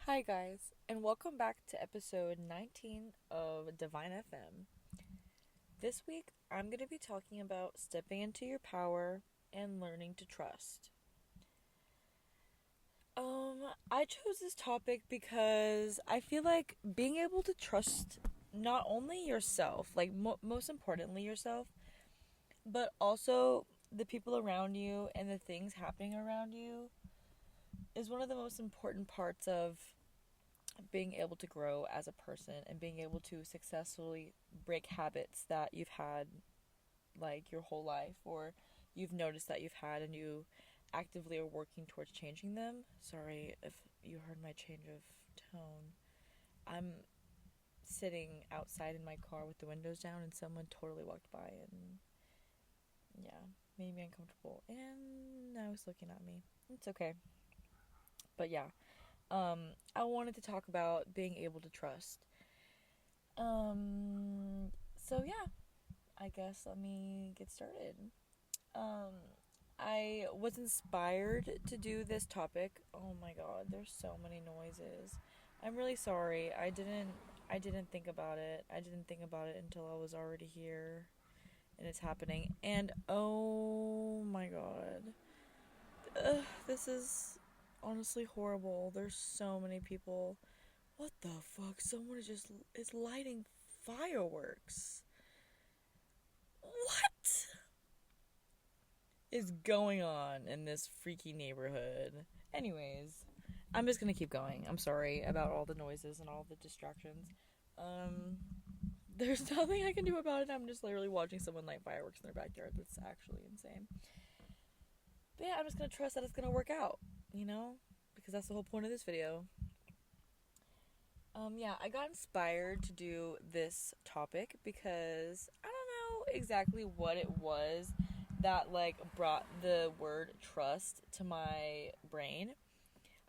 Hi, guys, and welcome back to episode 19 of Divine FM. This week, I'm going to be talking about stepping into your power and learning to trust. I chose this topic because I feel like being able to trust not only yourself, like most importantly yourself, but also the people around you and the things happening around you is one of the most important parts of being able to grow as a person and being able to successfully break habits that you've had like your whole life or you've noticed that you've had and you actively are working towards changing them. Sorry if you heard my change of tone. I'm sitting outside in my car with the windows down and someone totally walked by and yeah, made me uncomfortable and now he's looking at me. It's okay. But yeah, I wanted to talk about being able to trust. So yeah, I guess let me get started. Um, I was inspired to do this topic. Oh my god, there's so many noises. I'm really sorry. I didn't think about it. I didn't think about it until I was already here and it's happening. And oh my god. This is honestly horrible. There's so many people. What the fuck? Someone is lighting fireworks. What is going on in this freaky neighborhood? Anyways, I'm just gonna keep going. I'm sorry about all the noises and all the distractions. Um, there's nothing I can do about it. I'm just literally watching someone light fireworks in their backyard. That's actually insane. But yeah, I'm just gonna trust that it's gonna work out, you know? Because that's the whole point of this video. Yeah, I got inspired to do this topic because I don't know exactly what it was that like brought the word trust to my brain,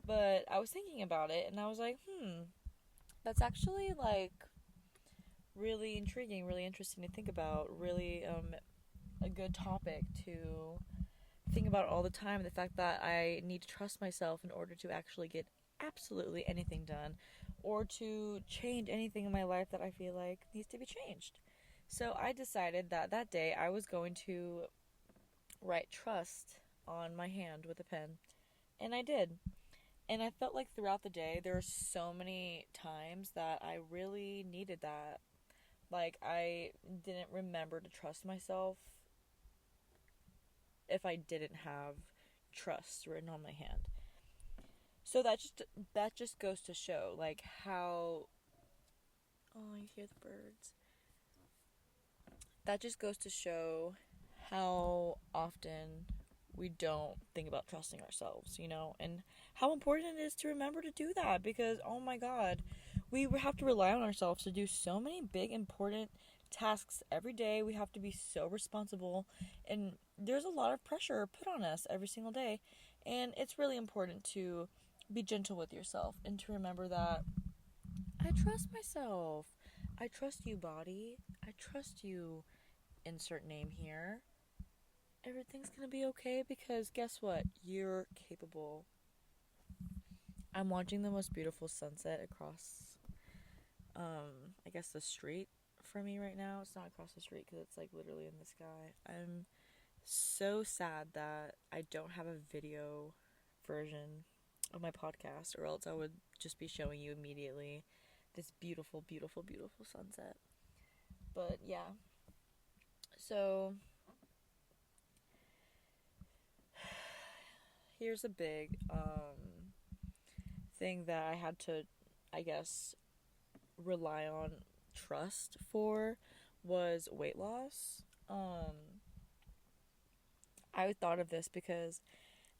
but I was thinking about it and I was like, that's actually like really intriguing, really interesting to think about, really a good topic to think about all the time. The fact that I need to trust myself in order to actually get absolutely anything done or to change anything in my life that I feel like needs to be changed. So I decided that that day I was going to write trust on my hand with a pen. And I did. And I felt like throughout the day there were so many times that I really needed that. Like I didn't remember to trust myself if I didn't have trust written on my hand. So that just goes to show like how oh, you hear the birds. That just goes to show how often we don't think about trusting ourselves, and how important it is to remember to do that because oh my god, we have to rely on ourselves to do so many big important tasks every day. We have to be so responsible and there's a lot of pressure put on us every single day. And it's really important to be gentle with yourself and to remember that I trust myself. I trust you, body. I trust you, insert name here. Everything's gonna be okay because guess what? You're capable. I'm watching the most beautiful sunset across, I guess the street from me right now. It's not across the street because it's like literally in the sky. I'm so sad that I don't have a video version of my podcast, or else I would just be showing you immediately this beautiful, beautiful, beautiful sunset. But yeah, so here's a big thing that I had to, I guess, rely on trust for was weight loss. I thought of this because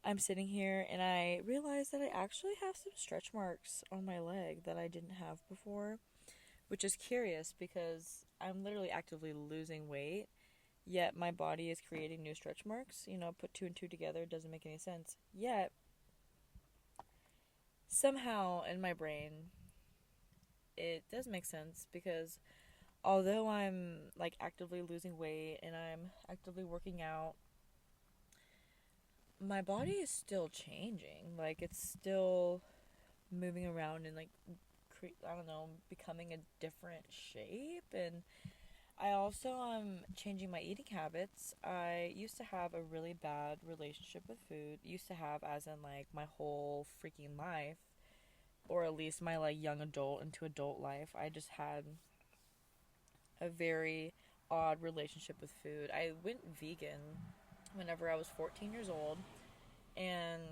I'm sitting here and I realized that I actually have some stretch marks on my leg that I didn't have before, which is curious because I'm literally actively losing weight, yet my body is creating new stretch marks. Put two and two together, it doesn't make any sense. Yet, somehow in my brain, it does make sense because although I'm like actively losing weight and I'm actively working out, my body is still changing. Like it's still moving around and like I don't know, becoming a different shape. And I also am changing my eating habits. I used to have a really bad relationship with food. Used to have, as in like my whole freaking life, or at least my like young adult into adult life. I just had a very odd relationship with food. I went vegan whenever I was 14 years old, and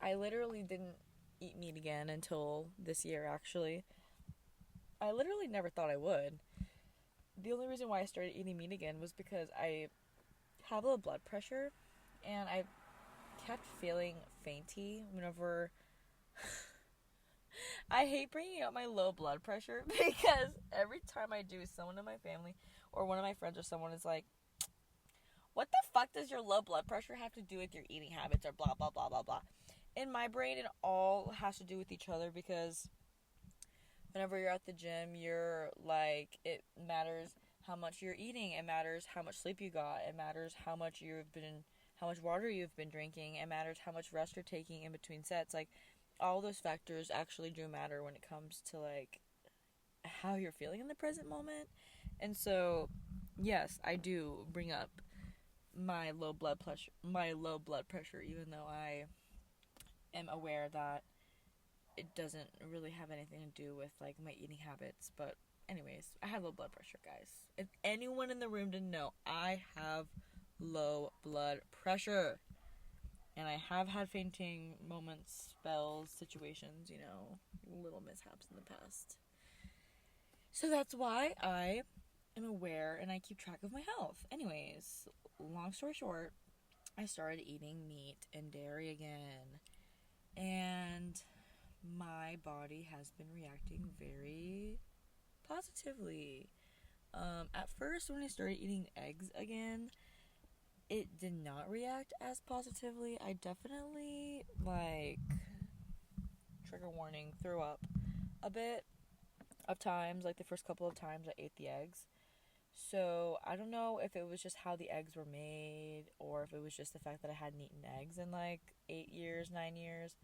I literally didn't eat meat again until this year, actually. I literally never thought I would. The only reason why I started eating meat again was because I have low blood pressure, and I kept feeling fainty whenever. I hate bringing up my low blood pressure because every time I do, someone in my family or one of my friends or someone is like, what the fuck does your low blood pressure have to do with your eating habits or blah, blah, blah, blah, blah. In my brain, it all has to do with each other because whenever you're at the gym, you're like, it matters how much you're eating. It matters how much sleep you got. It matters how much water you've been drinking. It matters how much rest you're taking in between sets. Like, all those factors actually do matter when it comes to like how you're feeling in the present moment. And so, yes, I do bring up my low blood pressure, even though I am aware that it doesn't really have anything to do with like my eating habits. But anyways, I have low blood pressure, guys. If anyone in the room didn't know, I have low blood pressure. And I have had fainting moments, spells, situations, little mishaps in the past. So that's why I am aware and I keep track of my health. Anyways, long story short, I started eating meat and dairy again. And my body has been reacting very positively. At first, when I started eating eggs again, it did not react as positively. I definitely, trigger warning, threw up a bit of times, like the first couple of times I ate the eggs. So I don't know if it was just how the eggs were made or if it was just the fact that I hadn't eaten eggs in like 8 years, 9 years.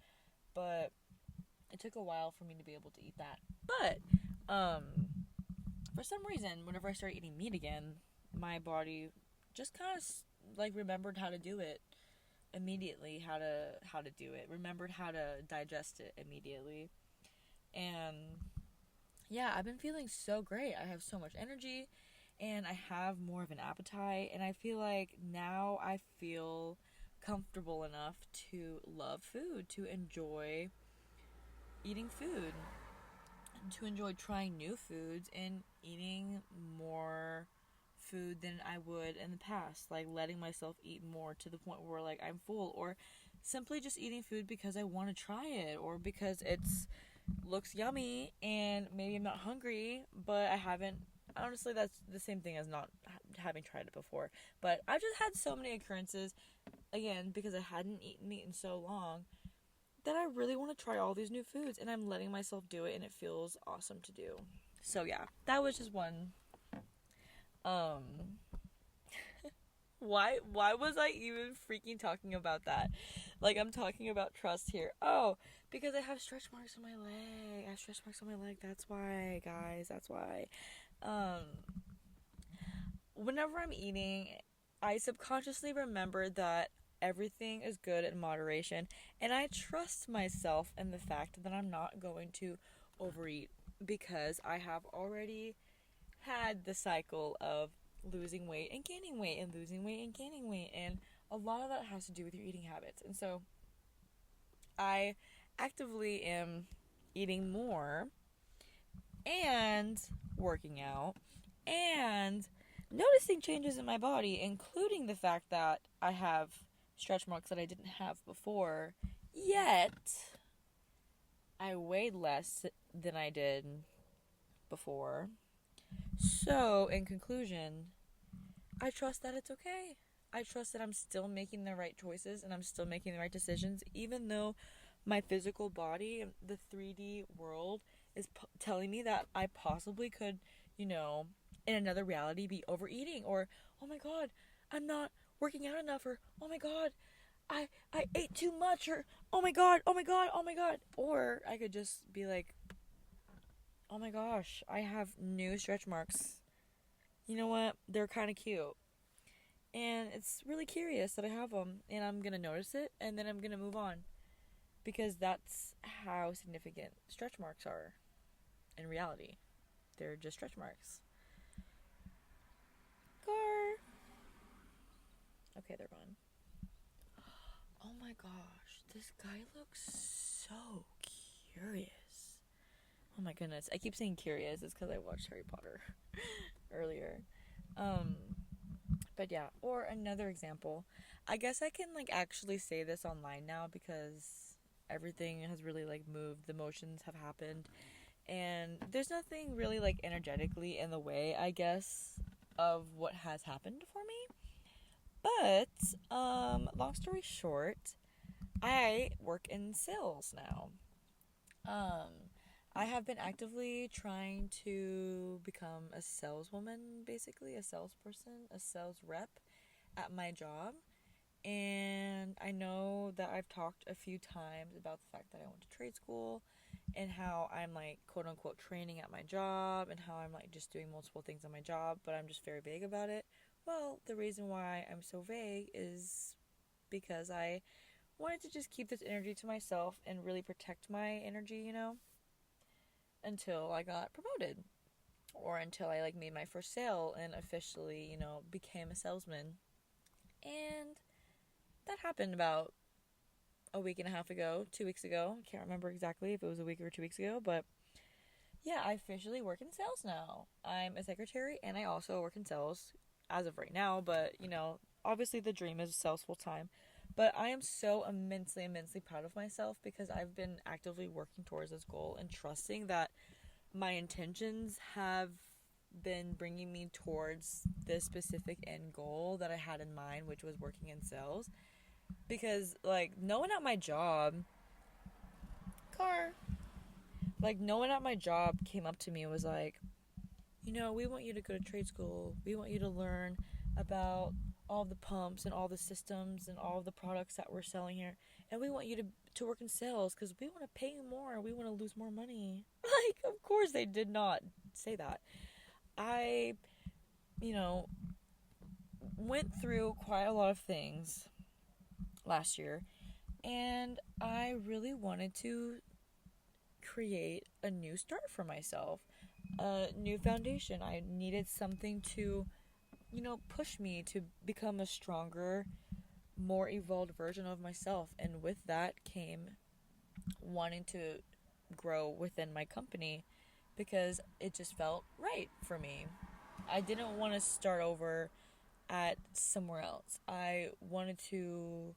But it took a while for me to be able to eat that. But for some reason, whenever I started eating meat again, my body just kind of like remembered how to do it immediately, how to do it, remembered how to digest it immediately. And yeah, I've been feeling so great. I have so much energy and I have more of an appetite, and I feel like now I feel comfortable enough to love food, to enjoy eating food, to enjoy trying new foods and eating more food than I would in the past, like letting myself eat more to the point where like I'm full, or simply just eating food because I want to try it or because it's looks yummy and maybe I'm not hungry, but I haven't. Honestly, that's the same thing as not having tried it before. But I've just had so many occurrences, again, because I hadn't eaten meat in so long, that I really want to try all these new foods, and I'm letting myself do it, and it feels awesome to do. So yeah, that was just one. Why was I even freaking talking about that? Like, I'm talking about trust here. Oh, because I have stretch marks on my leg. I have stretch marks on my leg. That's why, guys. That's why. Whenever I'm eating, I subconsciously remember that everything is good in moderation, and I trust myself in the fact that I'm not going to overeat because I have already had the cycle of losing weight and gaining weight and losing weight and gaining weight, and a lot of that has to do with your eating habits. And so I actively am eating more and working out and noticing changes in my body, including the fact that I have stretch marks that I didn't have before, yet I weighed less than I did before. So, in conclusion, I trust that it's okay. I trust that I'm still making the right choices and I'm still making the right decisions, even though my physical body, the 3D world, is telling me that I possibly could, in another reality be overeating, or, oh my god, I'm not working out enough, or, oh my god, I ate too much, or oh my god, oh my god, oh my god. Or I could just be like, oh my gosh, I have new stretch marks. You know what? They're kind of cute. And it's really curious that I have them, and I'm going to notice it, and then I'm going to move on. Because that's how significant stretch marks are in reality. They're just stretch marks. Car. Okay, they're gone. Oh my gosh, this guy looks so curious. Oh my goodness, I keep saying curious. It's because I watched Harry Potter earlier. But yeah, or another example. I guess I can like actually say this online now because everything has really like moved. The motions have happened, and there's nothing really like energetically in the way, I guess, of what has happened for me. But long story short, I work in sales now. I have been actively trying to become a saleswoman, basically, a salesperson, a sales rep at my job. And I know that I've talked a few times about the fact that I went to trade school and how I'm like quote unquote training at my job and how I'm like just doing multiple things on my job, but I'm just very vague about it. Well, the reason why I'm so vague is because I wanted to just keep this energy to myself and really protect my energy, until I got promoted or until I like made my first sale and officially, became a salesman. And that happened about a week and a half ago, 2 weeks ago. I can't remember exactly if it was a week or 2 weeks ago, but yeah, I officially work in sales now. I'm a secretary and I also work in sales as of right now, but obviously the dream is sales full time. But I am so immensely, immensely proud of myself because I've been actively working towards this goal and trusting that my intentions have been bringing me towards this specific end goal that I had in mind, which was working in sales. Because, like, no one at my job, no one at my job came up to me and was like, we want you to go to trade school. We want you to learn about all the pumps and all the systems and all the products that we're selling here. And we want you to work in sales because we want to pay you more. We want to lose more money. Like, of course they did not say that. I, went through quite a lot of things last year. And I really wanted to create a new start for myself. A new foundation. I needed something to push me to become a stronger, more evolved version of myself. And with that came wanting to grow within my company because it just felt right for me. I didn't want to start over at somewhere else. I wanted to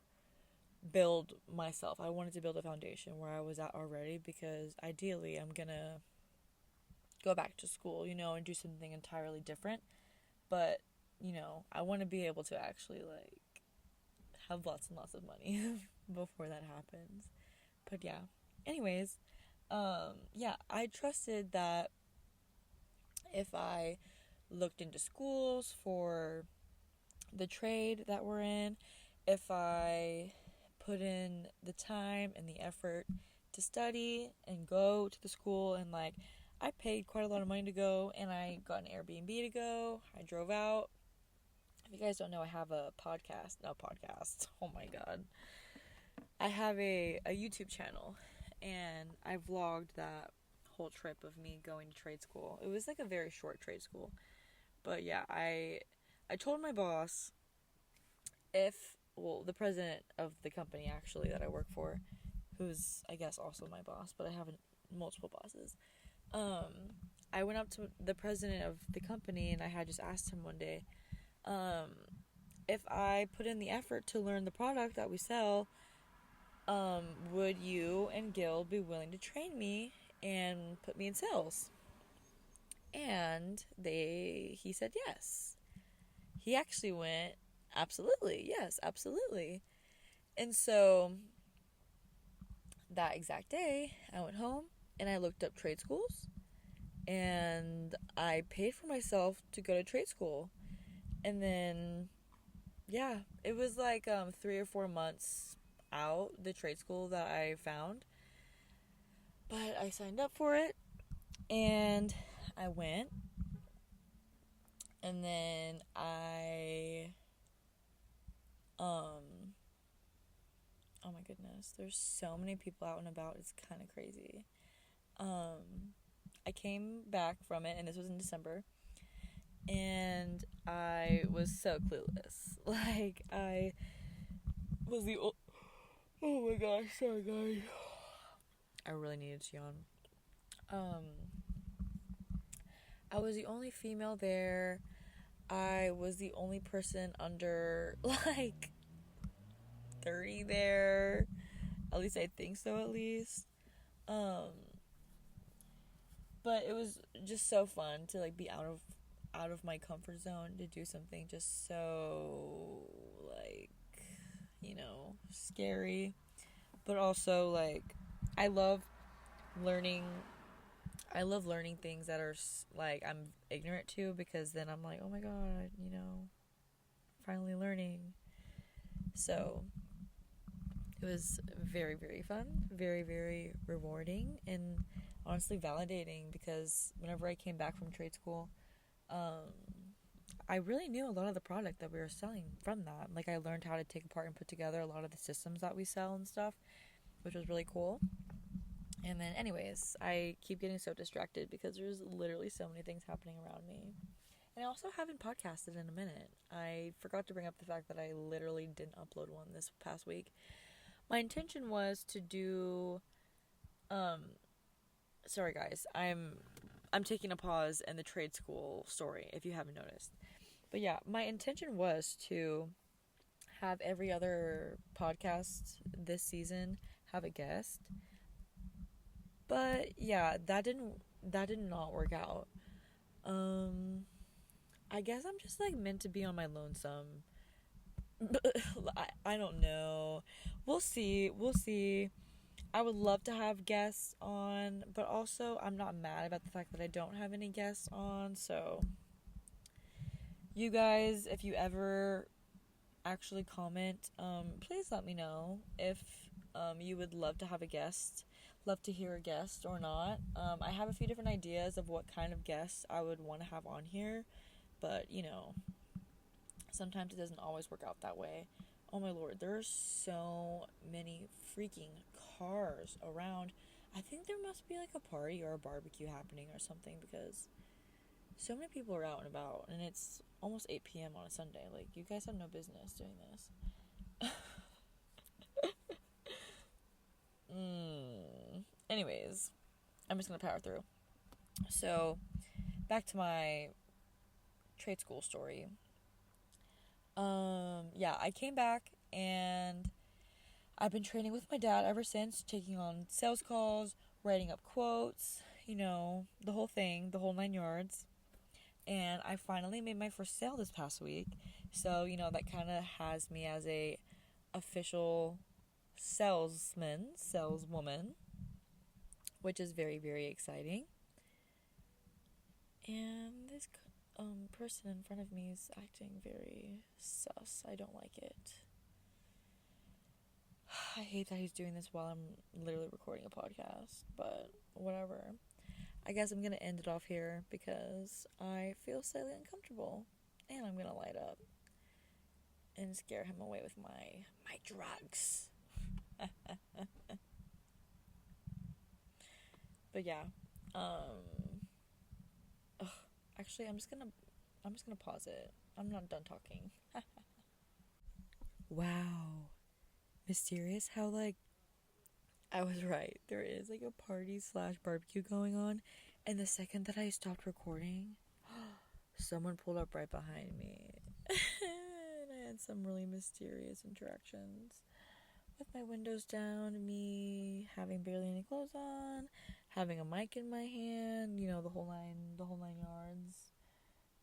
build myself. I wanted to build a foundation where I was at already because ideally I'm going to go back to school, and do something entirely different. But I want to be able to actually like have lots and lots of money before that happens. But yeah. Anyways, I trusted that if I looked into schools for the trade that we're in, if I put in the time and the effort to study and go to the school, and like I paid quite a lot of money to go, and I got an Airbnb to go. I drove out. If you guys don't know, I have a podcast. No, podcast. Oh my god. I have a YouTube channel, and I vlogged that whole trip of me going to trade school. It was like a very short trade school. But yeah, I told my boss the president of the company actually that I work for, who's I guess also my boss, but I have multiple bosses. I went up to the president of the company and I had just asked him one day, if I put in the effort to learn the product that we sell, would you and Gil be willing to train me and put me in sales? And he said yes. He actually went, absolutely, yes, absolutely. And so that exact day, I went home and I looked up trade schools and I paid for myself to go to trade school. And then yeah, it was like 3 or 4 months out, the trade school that I found. But I signed up for it and I went. And then um, oh my goodness, there's so many people out and about. It's kind of crazy. I came back from it, and this was in December, and I was so clueless. Like, I was the oh my gosh, sorry guys. I really needed to yawn. Um, I was the only female there. I was the only person under like 30 there. At least I think so, at least. Um, but it was just so fun to like be out of my comfort zone, to do something just so like, scary, but also like I love learning. I love learning things that are like I'm ignorant to, because then I'm like, oh my god, finally learning. So it was very, very fun, very, very rewarding, and honestly validating, because whenever I came back from trade school, um, I really knew a lot of the product that we were selling from that. Like, I learned how to take apart and put together a lot of the systems that we sell and stuff, which was really cool. And then, anyways, I keep getting so distracted because there's literally so many things happening around me. And I also haven't podcasted in a minute. I forgot to bring up the fact that I literally didn't upload one this past week. My intention was to do um sorry guys, I'm taking a pause in the trade school story if you haven't noticed. But yeah, my intention was to have every other podcast this season have a guest. But yeah, that did not work out. Um I guess I'm just like meant to be on my lonesome. I don't know. We'll see. We'll see. I would love to have guests on, but also I'm not mad about the fact that I don't have any guests on. So, you guys, if you ever actually comment, please let me know if you would love to have a guest, love to hear a guest or not. I have a few different ideas of what kind of guests I would want to have on here, but sometimes it doesn't always work out that way. Oh my lord, there are so many freaking cars around. I think there must be like a party or a barbecue happening or something, because so many people are out and about, and it's almost 8 p.m. on a Sunday. Like, you guys have no business doing this. Anyways, I'm just gonna power through. So, back to my trade school story. Yeah, I came back and I've been training with my dad ever since, taking on sales calls, writing up quotes, the whole thing, the whole 9 yards. And I finally made my first sale this past week. So, that kind of has me as a official saleswoman, which is very, very exciting. And this person in front of me is acting very sus. I don't like it. I hate that he's doing this while I'm literally recording a podcast, but whatever. I guess I'm gonna end it off here because I feel slightly uncomfortable, and I'm gonna light up and scare him away with my drugs. But yeah, ugh, actually, I'm just gonna pause it. I'm not done talking. Wow, mysterious how like I was right. There is like a party slash barbecue going on, and the second that I stopped recording, someone pulled up right behind me. And I had some really mysterious interactions with my windows down, me having barely any clothes on, having a mic in my hand, the whole 9 yards.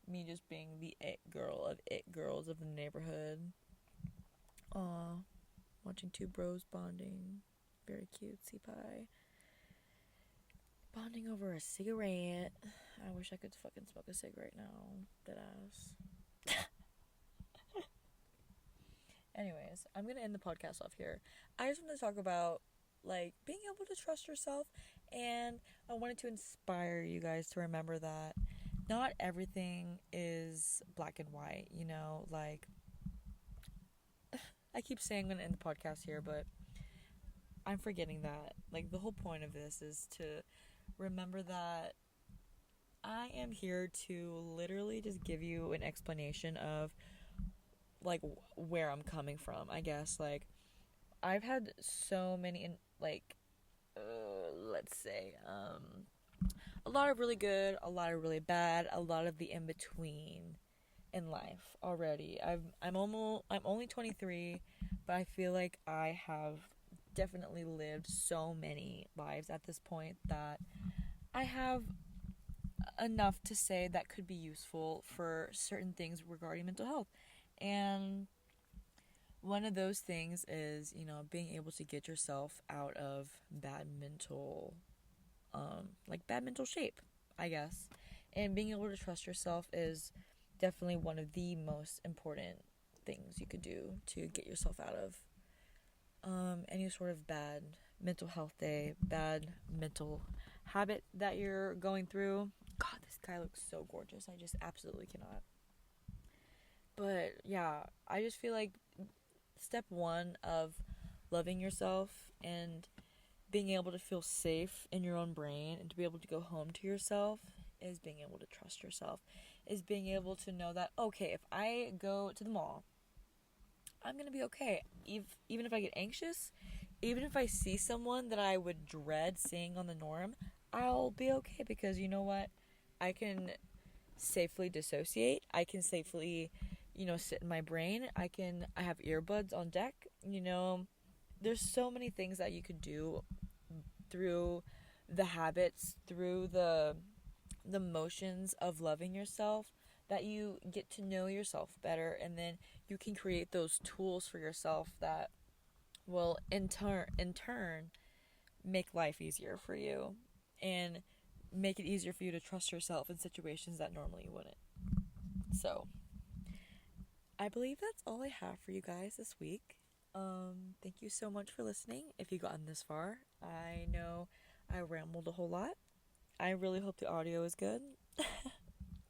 Me just being the it girl of it girls of the neighborhood. Aw, watching two bros bonding. Very cutesy pie. Bonding over a cigarette. I wish I could fucking smoke a cigarette now. Deadass. Anyways, I'm gonna end the podcast off here. I just want to talk about like being able to trust yourself, and I wanted to inspire you guys to remember that not everything is black and white. You know, like I keep saying I'm gonna end the podcast here, but I'm forgetting that. Like the whole point of this is to remember that I am here to literally just give you an explanation of like where I'm coming from. I guess like I've had so many let's say a lot of really good, a lot of really bad, a lot of the in between in life already. I'm only 23, but I feel like I have definitely lived so many lives at this point that I have enough to say that could be useful for certain things regarding mental health. And one of those things is, you know, being able to get yourself out of bad mental shape, I guess. And being able to trust yourself is definitely one of the most important things you could do to get yourself out of any sort of bad mental health day, bad mental habit that you're going through. God, this guy looks so gorgeous. I just absolutely cannot. But yeah, I just feel like step one of loving yourself and being able to feel safe in your own brain and to be able to go home to yourself is being able to trust yourself, is being able to know that, okay, if I go to the mall, I'm going to be okay. Even if I get anxious, even if I see someone that I would dread seeing on the norm, I'll be okay because you know what? I can safely dissociate. I can safely, sit in my brain. I have earbuds on deck. There's so many things that you could do through the habits, through the motions of loving yourself, that you get to know yourself better, and then you can create those tools for yourself that will in turn make life easier for you and make it easier for you to trust yourself in situations that normally you wouldn't. So I believe that's all I have for you guys this week. Thank you so much for listening if you've gotten this far. I know I rambled a whole lot. I really hope the audio is good.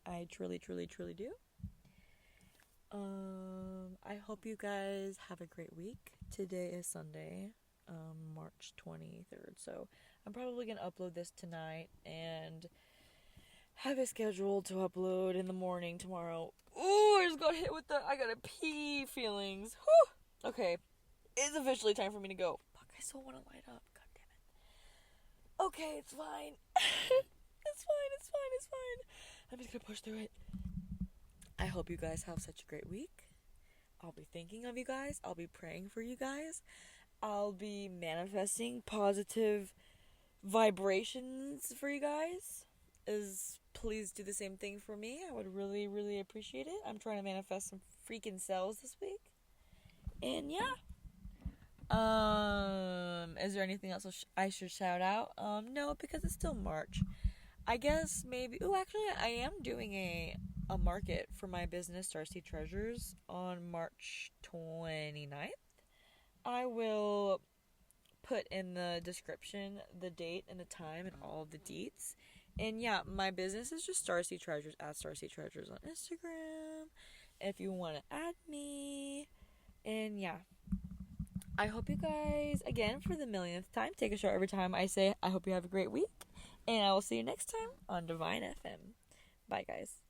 I truly, truly, truly do. I hope you guys have a great week. Today is Sunday, March 23rd, so I'm probably going to upload this tonight and have it scheduled to upload in the morning tomorrow. Ooh, I just got hit with I gotta pee feelings. Whew. Okay, it's officially time for me to go. Fuck, I still want to light up. God damn it. Okay, it's fine. It's fine. I'm just gonna push through it. I hope you guys have such a great week. I'll be thinking of you guys. I'll be praying for you guys. I'll be manifesting positive vibrations for you guys. Please do the same thing for me. I would really, really appreciate it. I'm trying to manifest some freaking sales this week. And yeah. Is there anything else I should shout out? No, because it's still March. I guess maybe... Oh, actually, I am doing a market for my business, Starseed Treasures, on March 29th. I will put in the description the date and the time and all of the deets. And yeah, my business is just Starseed Treasures, at Starseed Treasures on Instagram, if you want to add me. And yeah, I hope you guys, again, for the millionth time, take a shot every time I say I hope you have a great week. And I will see you next time on Divine FM. Bye, guys.